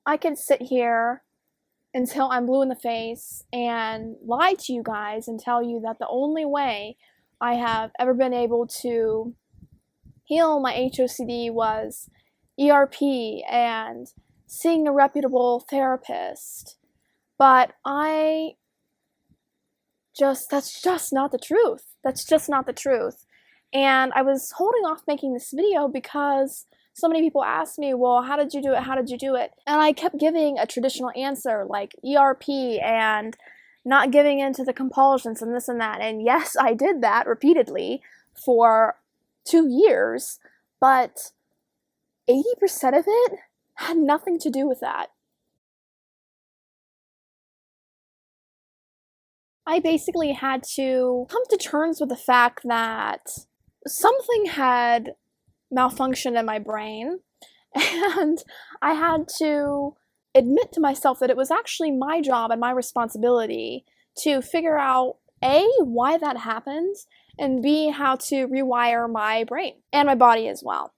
I could sit here until I'm blue in the face and lie to you guys and tell you that the only way I have ever been able to heal my HOCD was ERP and seeing a reputable therapist. But that's just not the truth. That's just not the truth. And I was holding off making this video because so many people asked me, well, how did you do it? How did you do it? And I kept giving a traditional answer like ERP and not giving into the compulsions and this and that. And yes, I did that repeatedly for 2 years, but 80% of it had nothing to do with that. I basically had to come to terms with the fact that something had malfunctioned in my brain, and I had to admit to myself that it was actually my job and my responsibility to figure out A, why that happened, and B, how to rewire my brain and my body as well.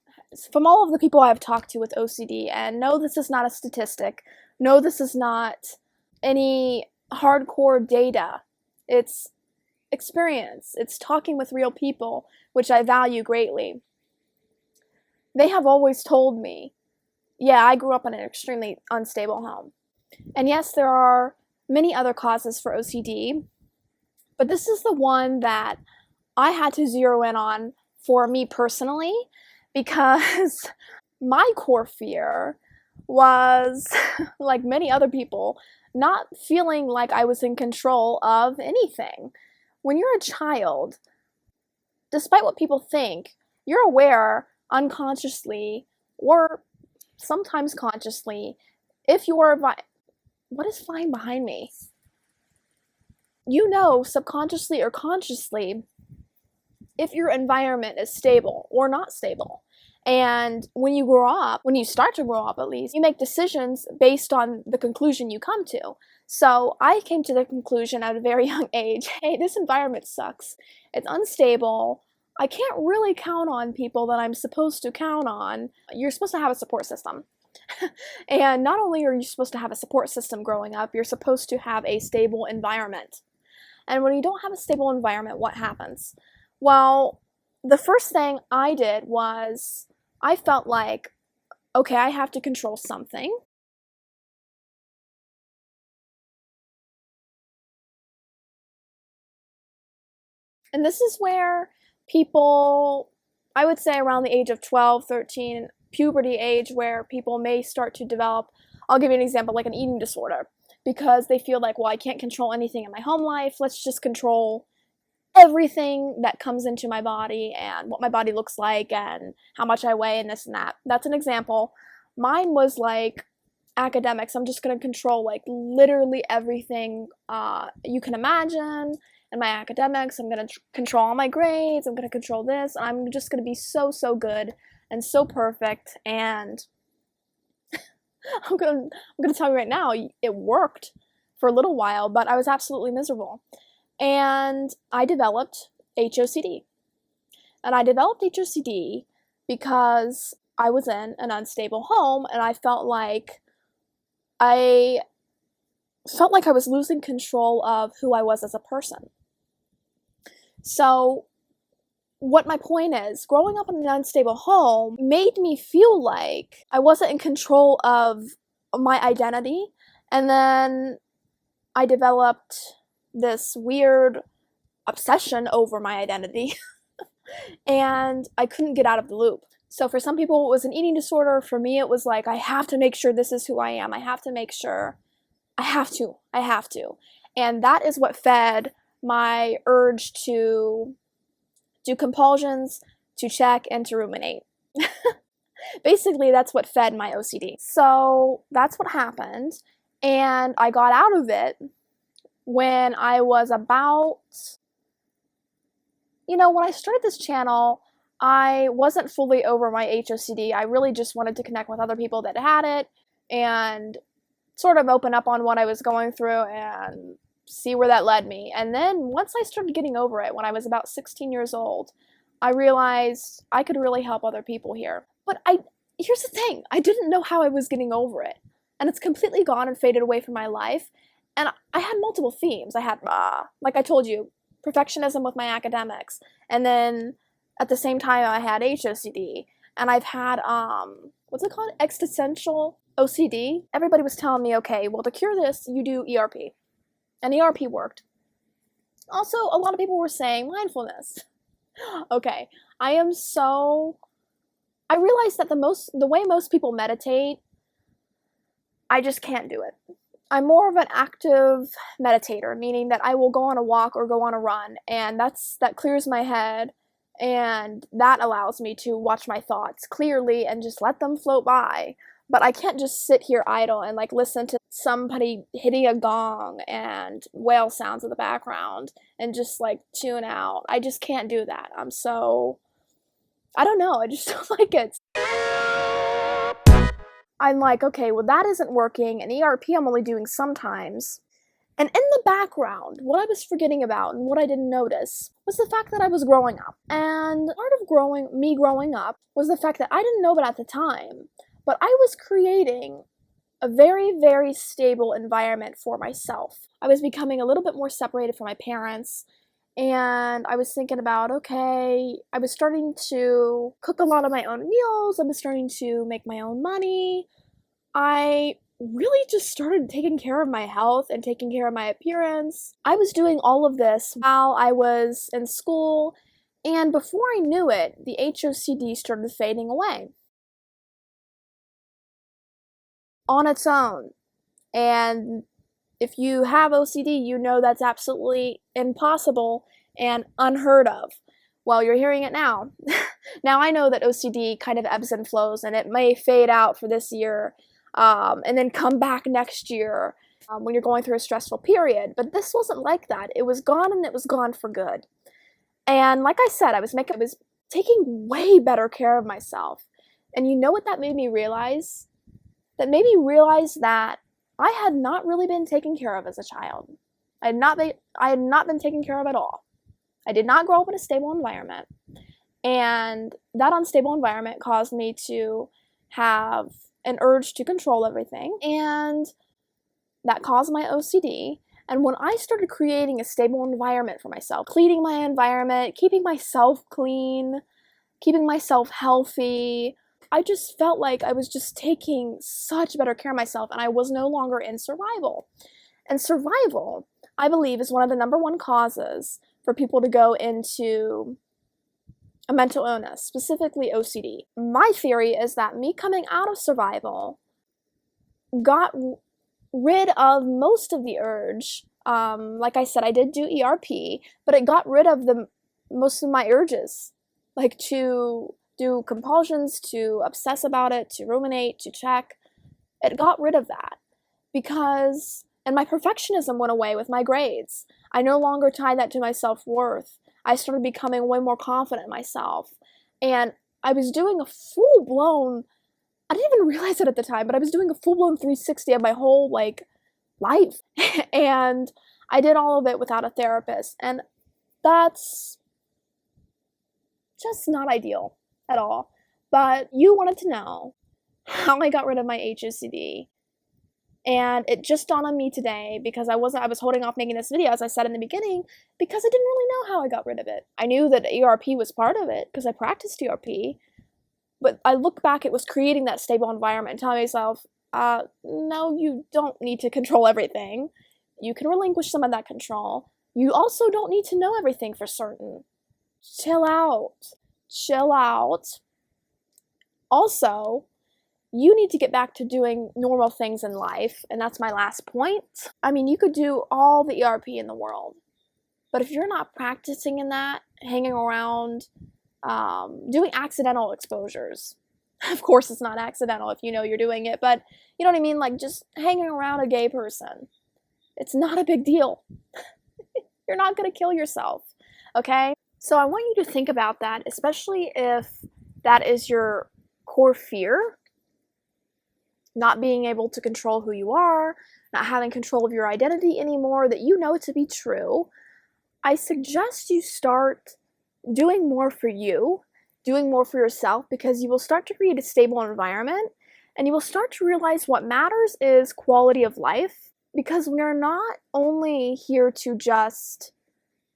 From all of the people I've talked to with OCD, and no, this is not a statistic, no, this is not any hardcore data, it's experience, it's talking with real people, which I value greatly. They have always told me, yeah, I grew up in an extremely unstable home. And yes, there are many other causes for OCD, but this is the one that I had to zero in on for me personally, because my core fear was, like many other people, not feeling like I was in control of anything. When you're a child, despite what people think, you're aware unconsciously or sometimes consciously if you're what is flying behind me? You know, subconsciously or consciously, if your environment is stable or not stable. And when you grow up, when you start to grow up at least, you make decisions based on the conclusion you come to. So I came to the conclusion at a very young age, hey, this environment sucks. It's unstable. I can't really count on people that I'm supposed to count on. You're supposed to have a support system. And not only are you supposed to have a support system growing up, you're supposed to have a stable environment. And when you don't have a stable environment, what happens? Well, the first thing I did was I felt like, okay, I have to control something. And this is where people, I would say around the age of 12, 13, puberty age, where people may start to develop, I'll give you an example, like an eating disorder, because they feel like, well, I can't control anything in my home life, let's just control everything that comes into my body and what my body looks like and how much I weigh and this and that. That's an example. Mine was like academics. I'm just going to control like literally everything you can imagine. In my academics, I'm going to control all my grades, I'm going to control this, and I'm just going to be so good and so perfect. And I'm going to tell you right now, it worked for a little while, but I was absolutely miserable. And I developed HOCD. And I developed HOCD because I was in an unstable home, and I felt like I was losing control of who I was as a person. So what my point is, growing up in an unstable home made me feel like I wasn't in control of my identity. And then I developed this weird obsession over my identity and I couldn't get out of the loop. So for some people it was an eating disorder. For me it was like, I have to make sure this is who I am. I have to make sure. I have to. And that is what fed my urge to do compulsions, to check, and to ruminate. Basically, that's what fed my OCD. So that's what happened, and I got out of it when I was about, when I started this channel, I wasn't fully over my HOCD. I really just wanted to connect with other people that had it and sort of open up on what I was going through and see where that led me. And then once I started getting over it, when I was about 16 years old, I realized I could really help other people here. But here's the thing, I didn't know how I was getting over it. and it's completely gone and faded away from my life. And I had multiple themes. I had, like I told you, perfectionism with my academics, and then at the same time I had HOCD, and I've had, what's it called? Existential OCD. Everybody was telling me, okay, well, to cure this, you do ERP. And ERP worked. Also, a lot of people were saying mindfulness. Okay, I realized that the way most people meditate, I just can't do it. I'm more of an active meditator, meaning that I will go on a walk or go on a run, and that clears my head, and that allows me to watch my thoughts clearly and just let them float by. But I can't just sit here idle and like listen to somebody hitting a gong and whale sounds in the background and just like tune out. I just can't do that. I don't know, I just don't like it. I'm like, okay, well, that isn't working, and ERP I'm only doing sometimes. And in the background, what I was forgetting about and what I didn't notice was the fact that I was growing up. And part of growing up was the fact that I didn't know it at the time, but I was creating a very, very stable environment for myself. I was becoming a little bit more separated from my parents, and I was thinking about, okay, I was starting to cook a lot of my own meals, I was starting to make my own money. I really just started taking care of my health and taking care of my appearance. I was doing all of this while I was in school, and before I knew it, the HOCD started fading away on its own. And if you have OCD, you know that's absolutely impossible and unheard of. Well, you're hearing it now. Now I know that OCD kind of ebbs and flows, and it may fade out for this year, and then come back next year when you're going through a stressful period. But this wasn't like that. It was gone, and it was gone for good. And like I said, I was taking way better care of myself. And you know what that made me realize? That made me realize that I had not really been taken care of as a child. I had not been taken care of at all. I did not grow up in a stable environment. And that unstable environment caused me to have an urge to control everything. And that caused my OCD. And when I started creating a stable environment for myself, cleaning my environment, keeping myself clean, keeping myself healthy, I just felt like I was just taking such better care of myself, and I was no longer in survival. And survival, I believe, is one of the number one causes for people to go into a mental illness, specifically OCD. My theory is that me coming out of survival got rid of most of the urge. Like I said, I did do ERP, but it got rid of most of my urges, like to do compulsions, to obsess about it, to ruminate, to check. It got rid of that and my perfectionism went away with my grades. I no longer tied that to my self-worth. I started becoming way more confident in myself. And I was doing a full-blown, I didn't even realize it at the time, but I was doing a full-blown 360 of my whole, life. And I did all of it without a therapist. And that's just not ideal at all. But you wanted to know how I got rid of my HOCD. And it just dawned on me today because I was holding off making this video, as I said in the beginning, because I didn't really know how I got rid of it. I knew that ERP was part of it because I practiced ERP, but I look back, it was creating that stable environment and telling myself, no, you don't need to control everything. You can relinquish some of that control. You also don't need to know everything for certain. Chill out. Chill out. Also, you need to get back to doing normal things in life, and that's my last point. I mean, you could do all the ERP in the world, but if you're not practicing in that, hanging around, doing accidental exposures, of course it's not accidental if you know you're doing it, but you know what I mean, like just hanging around a gay person, it's not a big deal. You're not gonna kill yourself, okay? So I want you to think about that, especially if that is your core fear. Not being able to control who you are, not having control of your identity anymore that you know to be true. I suggest you start doing more for you, doing more for yourself, because you will start to create a stable environment, And you will start to realize what matters is quality of life, because we are not only here to just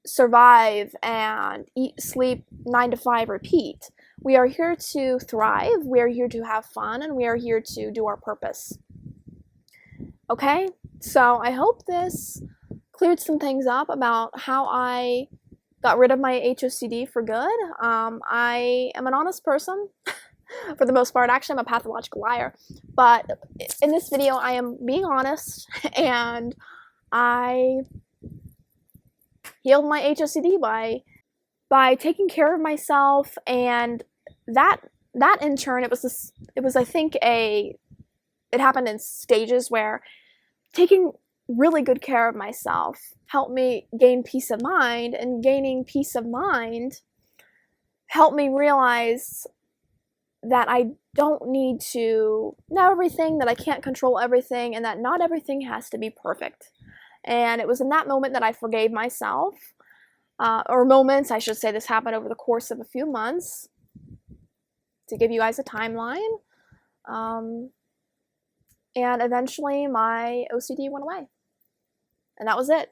survive and eat, sleep, 9 to 5, repeat. We are here to thrive, we are here to have fun, and we are here to do our purpose. Okay? So I hope this cleared some things up about how I got rid of my HOCD for good. I am an honest person. For the most part. Actually, I'm a pathological liar. But in this video, I am being honest, and I healed my HOCD by taking care of myself, and that in turn, it was I think it happened in stages where taking really good care of myself helped me gain peace of mind, and gaining peace of mind helped me realize that I don't need to know everything, that I can't control everything, and that not everything has to be perfect. And it was in that moment that I forgave myself, or moments, I should say. This happened over the course of a few months, to give you guys a timeline. And eventually my OCD went away. And that was it.